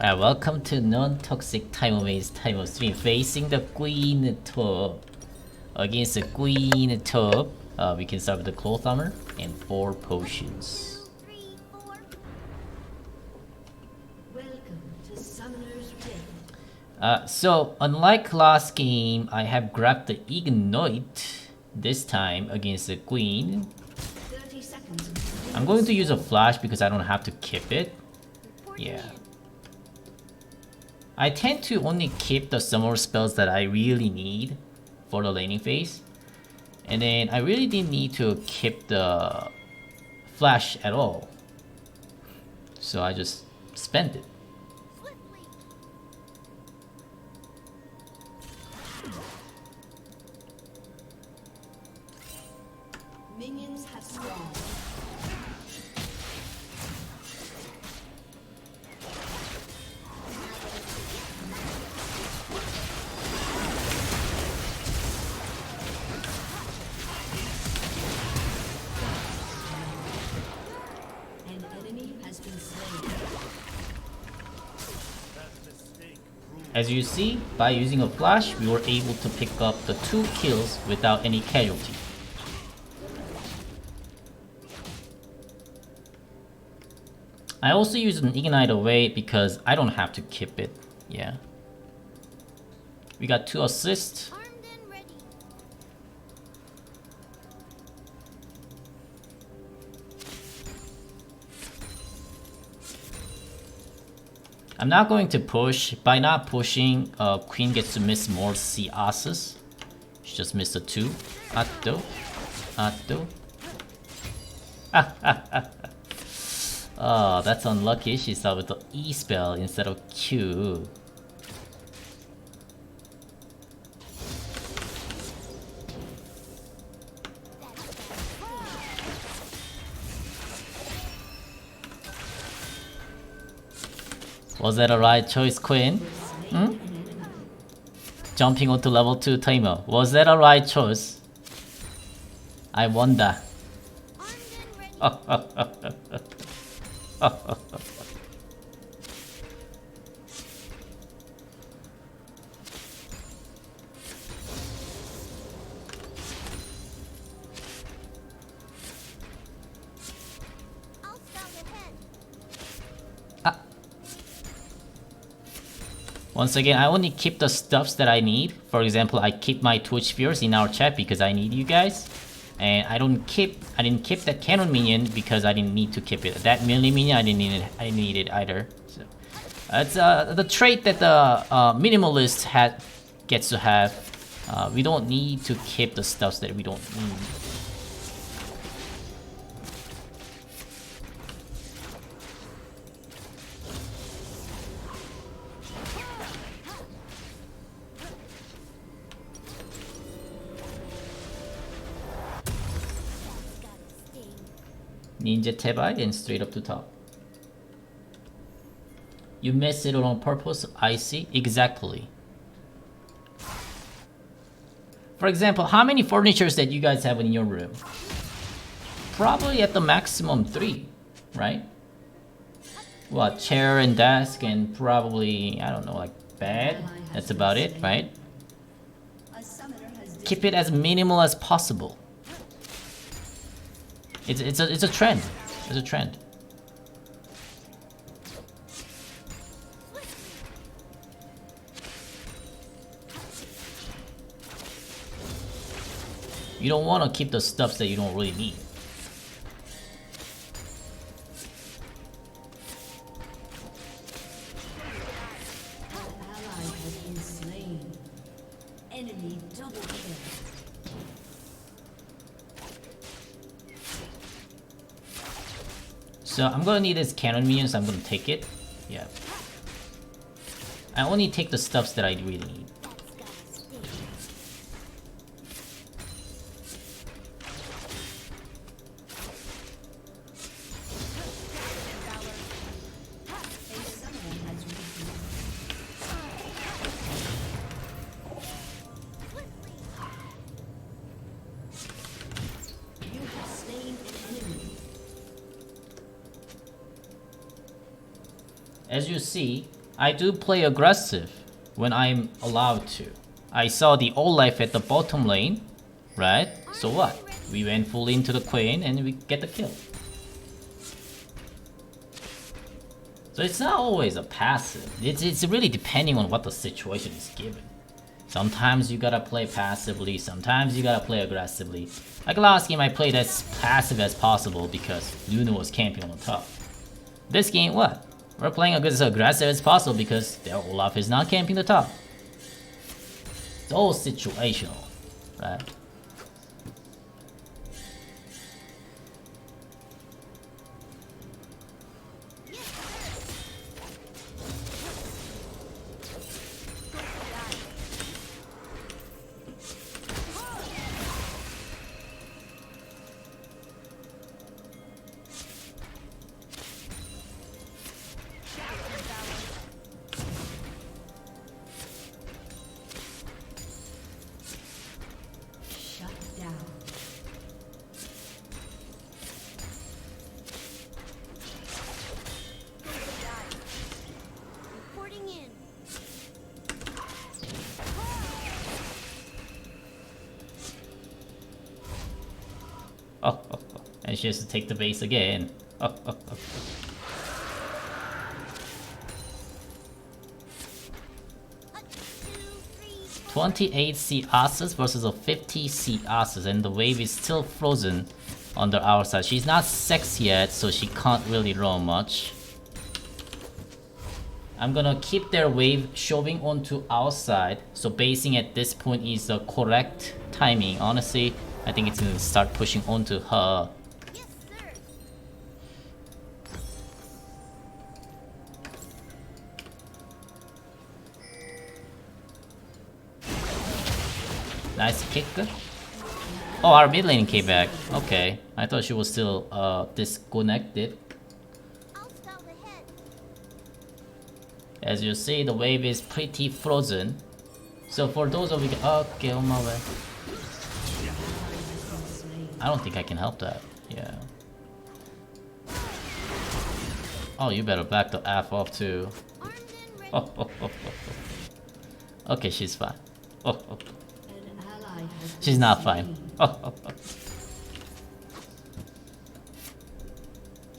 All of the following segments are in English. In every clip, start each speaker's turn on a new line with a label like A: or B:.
A: Welcome to non-toxic Teemo-based Teemo stream. Facing the Queen top. Against the Queen top, we can start with the Cloth Armor and 4 potions. So, unlike last game, I have grabbed the Ignite this time against the Queen. I'm going to use a flash because I don't have to keep it. Yeah. I tend to only keep the summer spells that I really need for the laning phase. And then I really didn't need to keep the flash at all. So I just spent it.
B: Minions have spawned. An enemy has been slain.
A: As you see, by using a flash, we were able to pick up the 2 kills without any casualty. I also use an Ignite away because I don't have to keep it. Yeah. We got 2 assists. I'm not going to push. By not pushing, Queen gets to miss more CSs. She just missed a 2. Atto. Atto. Oh, that's unlucky. She started with the E spell instead of Q. Was that a right choice, Quinn? Hmm? Jumping onto level 2 Teemo. Was that a right choice? I wonder. Once again, I only keep the stuffs that I need. For example, I keep my Twitch spheres in our chat because I need you guys. And I didn't keep that cannon minion because I didn't need to keep it. That melee minion I didn't need it either. So it's the trait that the minimalist gets to have. We don't need to keep the stuffs that we don't need. Ninja Tebai and straight up to top. You messed it on purpose, I see. Exactly. For example, how many furnitures that you guys have in your room? Probably at the maximum 3, right? What, chair and desk and probably, I don't know, like bed? That's about it, right? Keep it as minimal as possible. It's a trend. It's a trend. You don't want to keep the stuffs that you don't really need. So I'm gonna need this cannon minion, so I'm gonna take it. Yeah. I only take the stuffs that I really need. As you see, I do play aggressive when I'm allowed to. I saw the Olaf at the bottom lane, right? So what? We went full into the Quinn and we get the kill. So it's not always a passive. It's really depending on what the situation is given. Sometimes you gotta play passively, sometimes you gotta play aggressively. Like last game I played as passive as possible because Luna was camping on the top. This game, what? We're playing as aggressive as possible because their Olaf is not camping the top. It's all situational, right? And she has to take the base again. 28 CASs versus a 50 CASs, and the wave is still frozen under our side. She's not sexy yet, so she can't really roam much. I'm gonna keep their wave shoving onto our side, so basing at this point is the correct timing. Honestly, I think it's gonna start pushing onto her. Nice kick. Oh, our mid lane came back. Okay, I thought she was still disconnected. As you see, the wave is pretty frozen. So for those of you, okay, on my way. I don't think I can help that. Yeah. Oh, you better back the F off too. Okay, she's fine. She's not fine.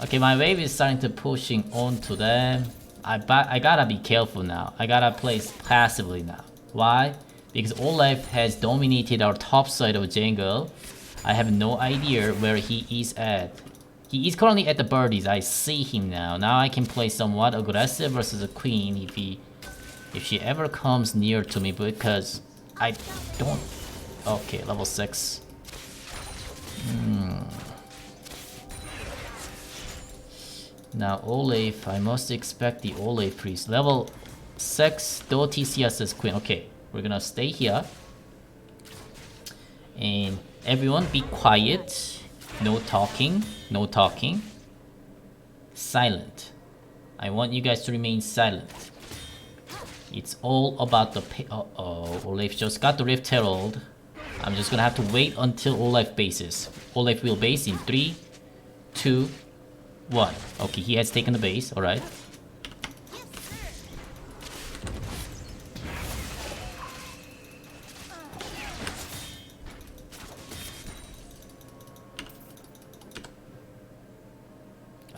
A: Okay, my wave is starting to pushing onto them. I gotta be careful now. I gotta play passively now. Why? Because Olaf has dominated our top side of jungle. I have no idea where he is at. He is currently at the birdies. I see him now. Now I can play somewhat aggressive versus a Queen if she ever comes near to me, because I don't. Okay, level 6. Now Olaf, I must expect the Olaf priest. Level 6, though TCS is Queen. Okay, we're gonna stay here. And everyone be quiet. No talking, no talking. Silent. I want you guys to remain silent. It's all about the uh-oh, Olaf just got the Rift Herald. I'm just gonna have to wait until Olaf bases. Olaf will base in 3, 2, 1. Okay, he has taken the base, alright.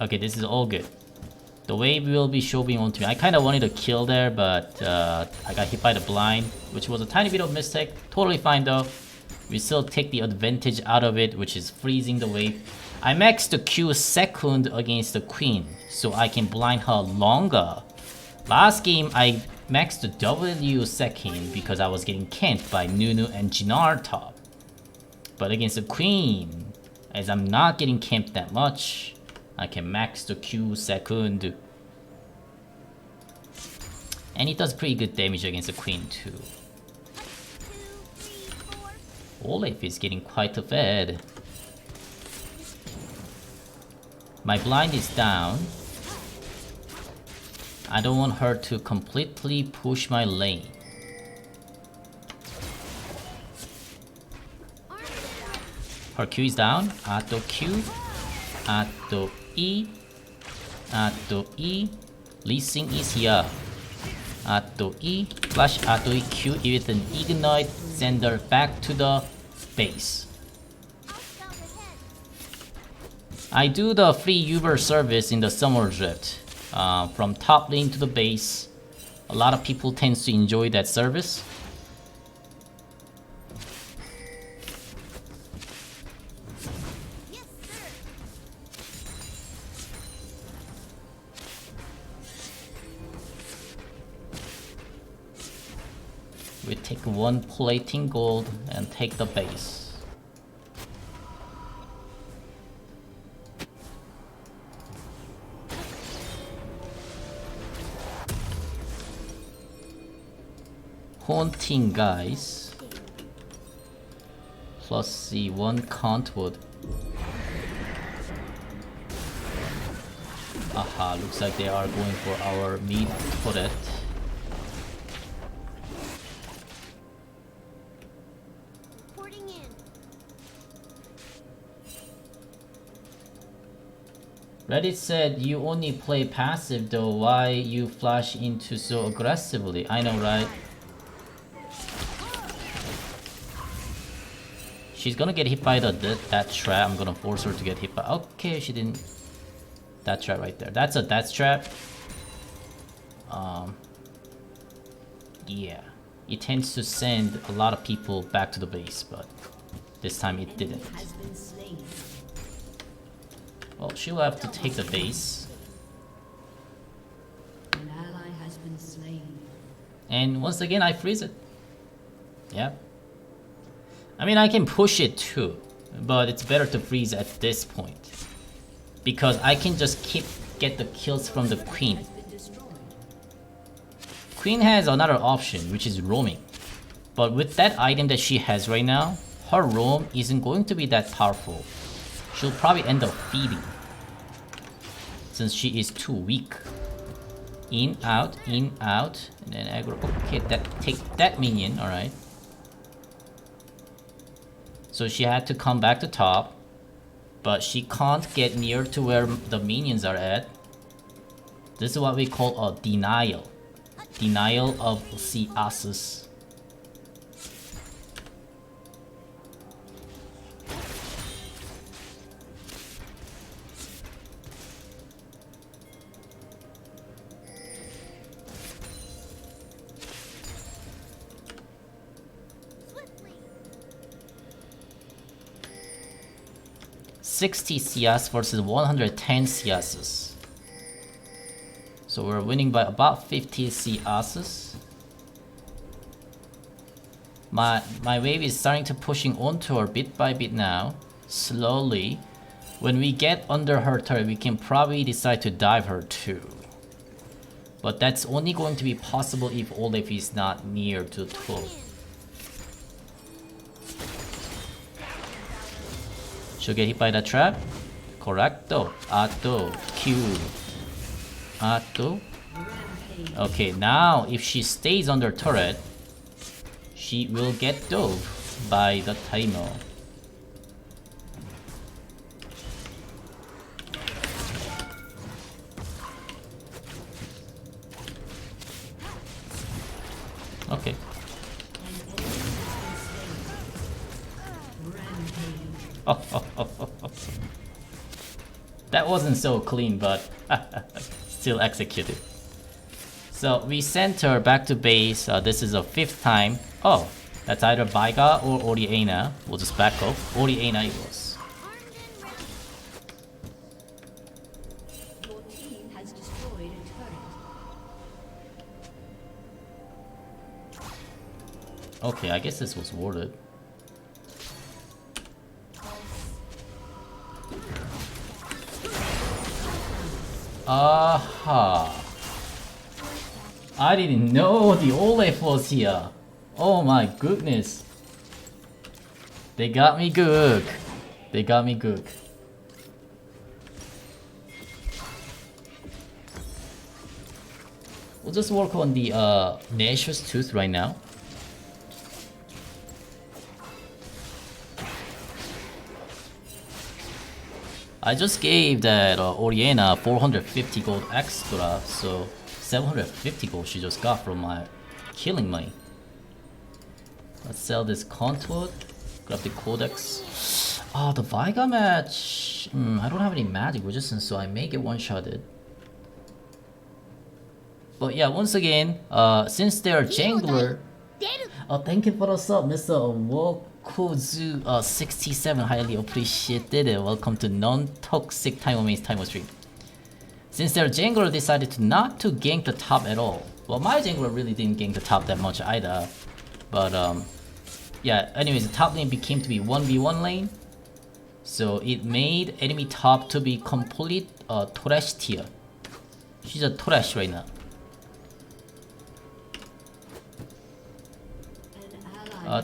A: Okay, this is all good. The wave will be shoving onto me. I kind of wanted to kill there, but I got hit by the blind, which was a tiny bit of mistake. Totally fine though. We still take the advantage out of it, which is freezing the wave. I maxed the Q second against the Queen, so I can blind her longer. Last game, I maxed the W second because I was getting camped by Nunu and Jinar top. But against the Queen, as I'm not getting camped that much, I can max the Q second. And it does pretty good damage against the Queen too. Olaf is getting quite a fed. My blind is down. I don't want her to completely push my lane. Her Q is down. Auto Q. Auto E. Auto E. Lee Sin is here. Auto E, flash auto E Q with an ignite, send her back to the base. I do the free Uber service in the Summer Drift, from top lane to the base. A lot of people tend to enjoy that service. We take one plating gold and take the base. Haunting guys. Plus C1 count wood. Aha, looks like they are going for our mid turret. Reddit said you only play passive though, why you flash into so aggressively? I know, right? She's gonna get hit by that trap. I'm gonna force her to get hit by... Okay, she didn't... That trap right there. That's a death trap. Yeah. It tends to send a lot of people back to the base, but this time it didn't. Well, she'll have to take the base.
B: An ally has been slain.
A: And once again, I freeze it. Yeah. I mean, I can push it too, but it's better to freeze at this point. Because I can just get the kills from the Queen. Queen has another option, which is roaming. But with that item that she has right now, her roam isn't going to be that powerful. She'll probably end up feeding, since she is too weak. In, out, and then aggro. Okay, take that minion, alright. So she had to come back to top, but she can't get near to where the minions are at. This is what we call a denial. Denial of CSs. $60 CS versus 110 CSs. So we're winning by about 50 CSs. My wave is starting to pushing onto her bit by bit now, slowly. When we get under her turret, we can probably decide to dive her too. But that's only going to be possible if Olaf is not near to 12. She'll get hit by the trap. Correcto. Auto. Q. Auto. Okay, now if she stays under turret, she will get dove by the Teemo. Okay. That wasn't so clean, but still executed. So we sent her back to base. This is a 5th time. Oh, that's either Veiga or Oriana. We'll just back up. Oriana it was.
B: Your team has destroyed a turret.
A: Okay, I guess this was warded. Aha! I didn't know the Olaf was here. Oh my goodness. They got me good. They got me good. We'll just work on the Nash's Tooth right now. I just gave that Oriana 450 gold extra, so 750 gold she just got from my killing money. Let's sell this contour. Grab the codex. Oh, the Veiga match. I don't have any magic resistance, so I may get one-shotted. But yeah, once again, since they're jangler. Oh, thank you for the sub, Mr. Wokuzu 67. Highly appreciated it. Welcome to non-toxic Time stream. Since their jangler decided to not to gank the top at all. Well, my jangler really didn't gank the top that much either. But yeah, anyways, the top lane became to be 1v1 lane. So it made enemy top to be complete trash tier. She's a trash right now.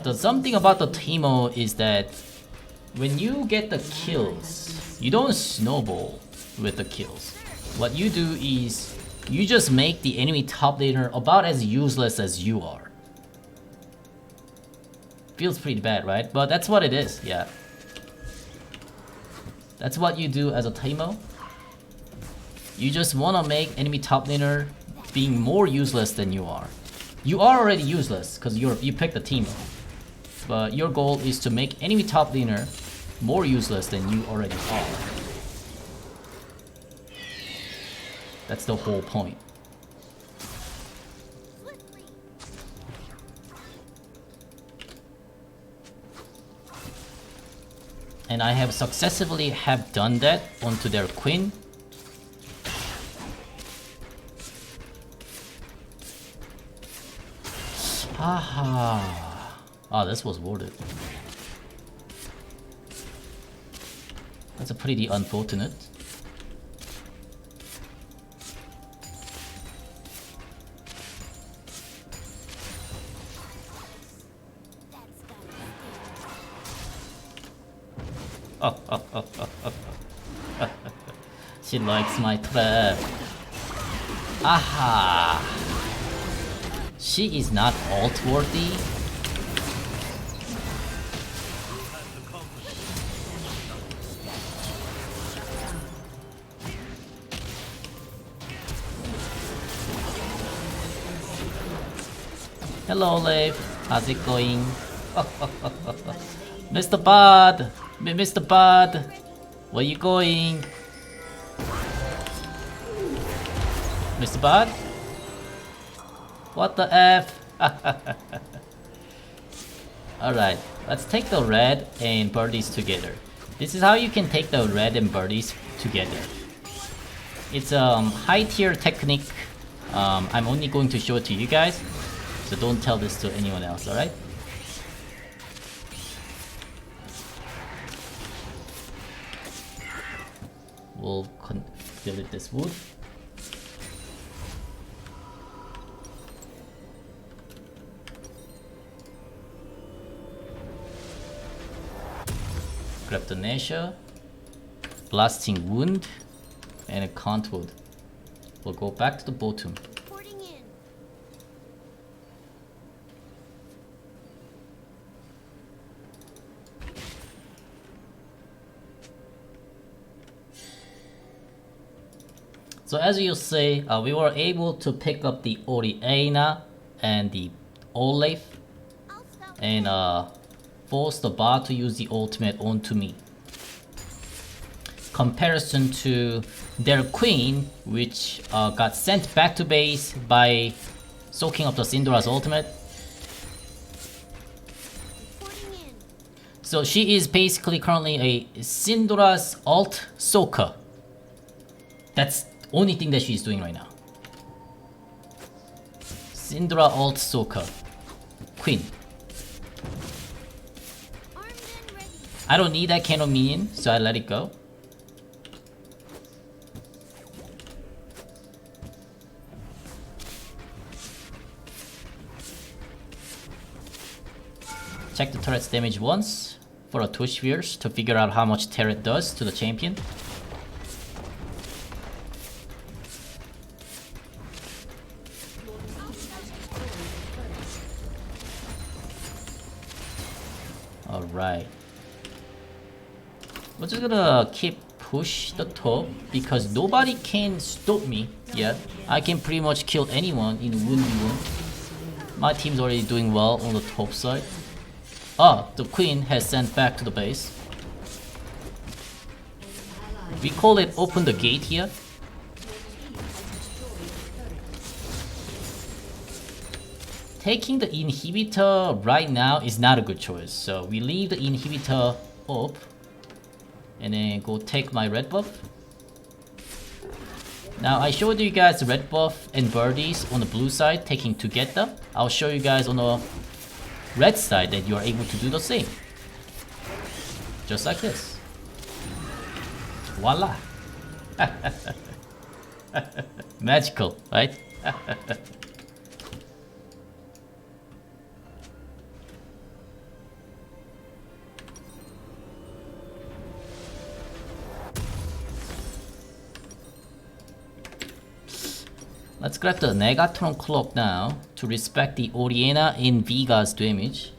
A: The something about the Teemo is that when you get the kills, you don't snowball with the kills. What you do is you just make the enemy top laner about as useless as you are. Feels pretty bad, right? But that's what it is, yeah. That's what you do as a Teemo. You just wanna make enemy top laner being more useless than you are. You are already useless because you picked the Teemo. But your goal is to make enemy top laner more useless than you already are. That's the whole point. And I have successfully have done that onto their Quinn. Haha. Ah, this was worth it. That's a pretty unfortunate. She likes my trap. Aha! She is not ult worthy. Hello, Leif. How's it going? Mr. Bud! Mr. Bud! Where you going? Mr. Bud? What the F? Alright, let's take the red and birdies together. This is how you can take the red and birdies together. It's a high tier technique. I'm only going to show it to you guys. So don't tell this to anyone else, alright? We'll delete this wood. Grab the Nasha, Blasting Wound, and a Contwood. We'll go back to the bottom. So as you see, we were able to pick up the Oriana and the Olaf and force the bot to use the ultimate onto me. Comparison to their Queen, which got sent back to base by soaking up the Syndra's ultimate. So she is basically currently a Syndra's ult soaker. That's only thing that she's doing right now. Syndra ult soaker. Quinn. I don't need that cannon minion, so I let it go. Check the turret's damage once for a 2 spheres to figure out how much turret does to the champion. Alright. We're just gonna keep push the top because nobody can stop me yet. I can pretty much kill anyone in 1v1. My team's already doing well on the top side. Ah, the Queen has sent back to the base. We call it open the gate here. Taking the inhibitor right now is not a good choice, so we leave the inhibitor up and then go take my red buff. Now I showed you guys the red buff and birdies on the blue side taking together. I'll show you guys on the red side that you are able to do the same. Just like this. Voila! Magical, right? Let's grab the Negatron Clock now to respect the Oriana in Viga's damage.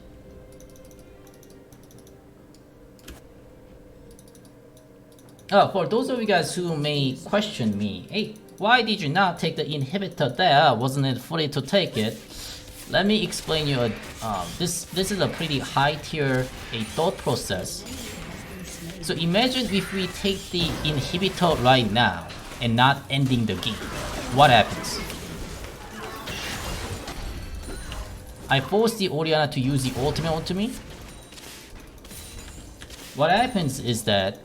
A: For those of you guys who may question me, hey, why did you not take the inhibitor there? Wasn't it free to take it? Let me explain you. This is a pretty high tier thought process. So imagine if we take the inhibitor right now and not ending the game. What happens? I force the Oriana to use the ultimate onto me. What happens is that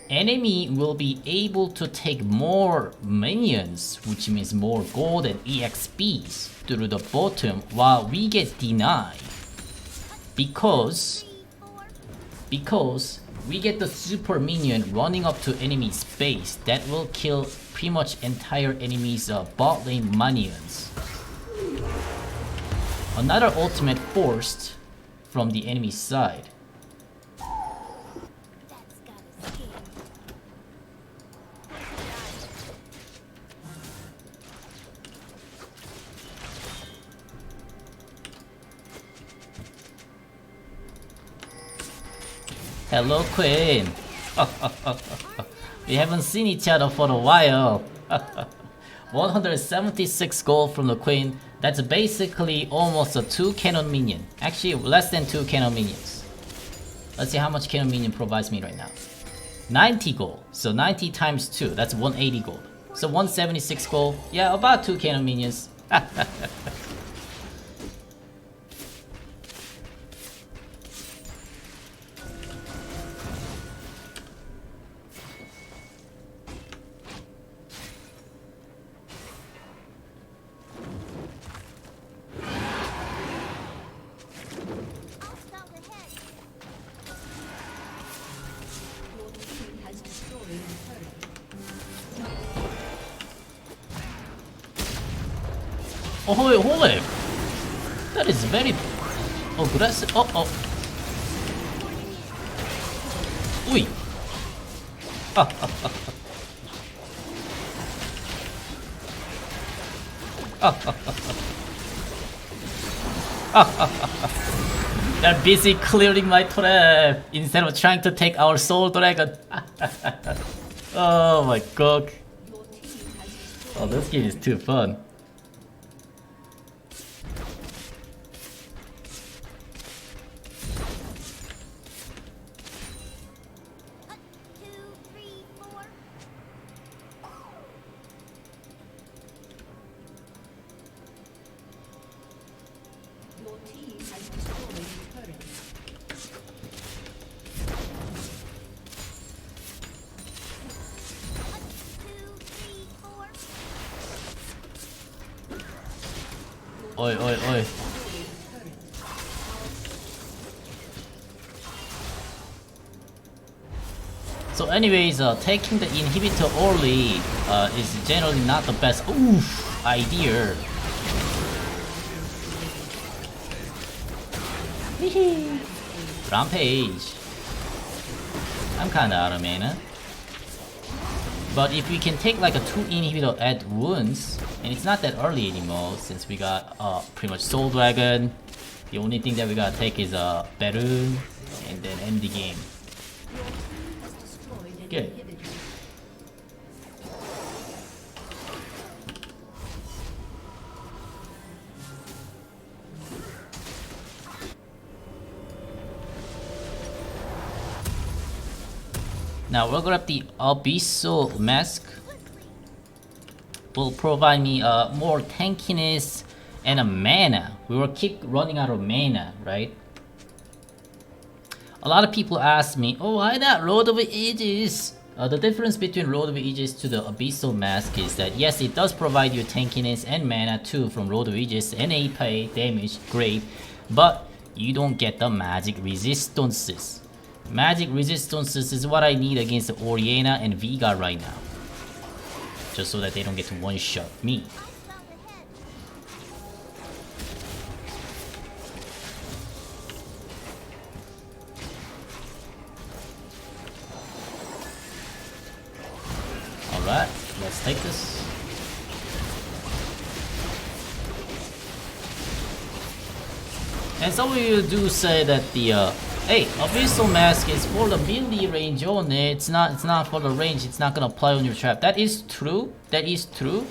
A: enemy will be able to take more minions, which means more gold and EXPs through the bottom while we get denied. Because we get the super minion running up to enemy space that will kill pretty much entire enemy's bot lane minions. Another ultimate forced from the enemy side. Hello, Quinn. We haven't seen each other for a while. 176 gold from the Queen. That's basically almost a 2 cannon minion. Actually, less than 2 cannon minions. Let's see how much cannon minion provides me right now. 90 gold. So 90 times 2. That's 180 gold. So 176 gold. Yeah, about 2 cannon minions. Oh, holy! That is very aggressive. Oh. Ui! They're busy clearing my trap instead of trying to take our soul dragon. Oh my god. Oh, this game is too fun. Oi. So anyways, taking the inhibitor early is generally not the best idea. Rampage. I'm kinda out of mana. But if we can take like a 2 inhibitor at once, and it's not that early anymore since we got pretty much Soul Dragon. The only thing that we gotta take is a Baron and then end the game. Good. Now we'll grab the Abyssal Mask. Will provide me more tankiness and a mana. We will keep running out of mana, right? A lot of people ask me, oh, why not Lord of Ages? The difference between Lord of Ages to the Abyssal Mask is that yes, it does provide you tankiness and mana too from Lord of Ages and AP damage, great, but you don't get the magic resistances. Magic resistances is what I need against Oriana and Veigar right now. Just so that they don't get to one-shot me. Alright, let's take this. And some of you do say that the hey, Abyssal Mask is for the melee range only. It's not for the range. It's not gonna apply on your trap. That is true. That is true.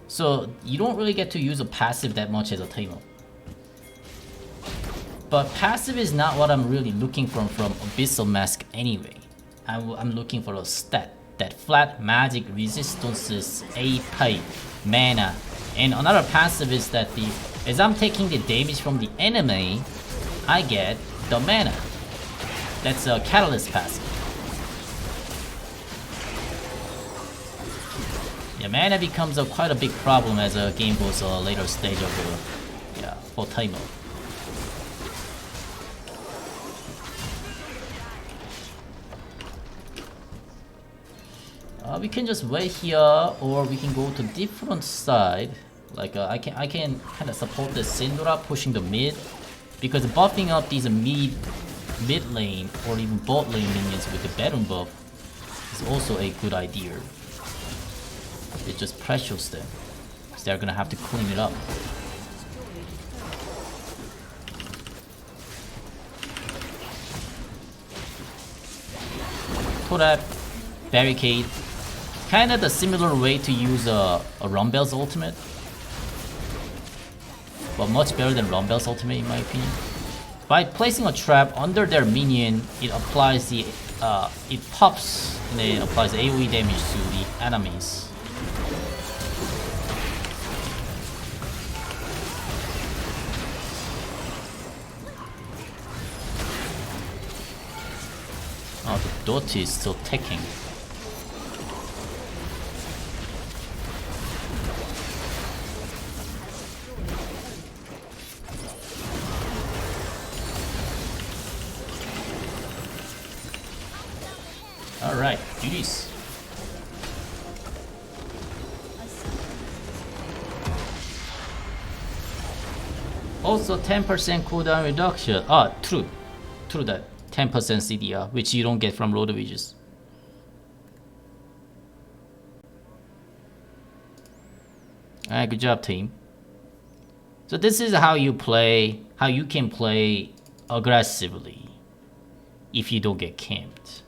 A: So you don't really get to use a passive that much as a Teemo. But passive is not what I'm really looking from Abyssal Mask anyway. I'm looking for a stat. That flat magic resistances, AP, mana. And another passive is that as I'm taking the damage from the enemy, I get the mana. That's a catalyst passive. Yeah, mana becomes quite a big problem as a game goes later stage of the for Teemo. We can just wait here, or we can go to different side. Like I can kind of support the Syndra pushing the mid. Because buffing up these mid lane or even bot lane minions with the Baron buff is also a good idea. It just pressures them, so they're gonna have to clean it up. Torap, barricade, kind of the similar way to use a Rumbell's ultimate. But much better than Rumbell's ultimate in my opinion. By placing a trap under their minion, it applies it pops and then applies AoE damage to the enemies. Oh, the dot is still ticking. Alright, do this. Also 10% cooldown reduction. Ah, true that. 10% CDR, which you don't get from Lord of Ages. Alright, good job team. So this is how you can play aggressively if you don't get camped.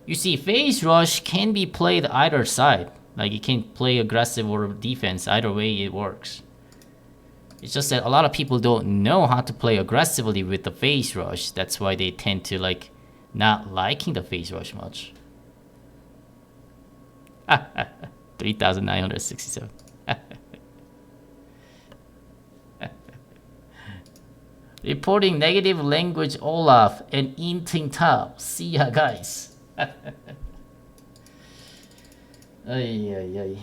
A: You see, Phase Rush can be played either side. Like, you can play aggressive or defense. Either way, it works. It's just that a lot of people don't know how to play aggressively with the Phase Rush. That's why they tend to, like, not liking the Phase Rush much. 3,967. Reporting negative language Olaf and Inting Tao. See ya, guys. Ay, ay, ay.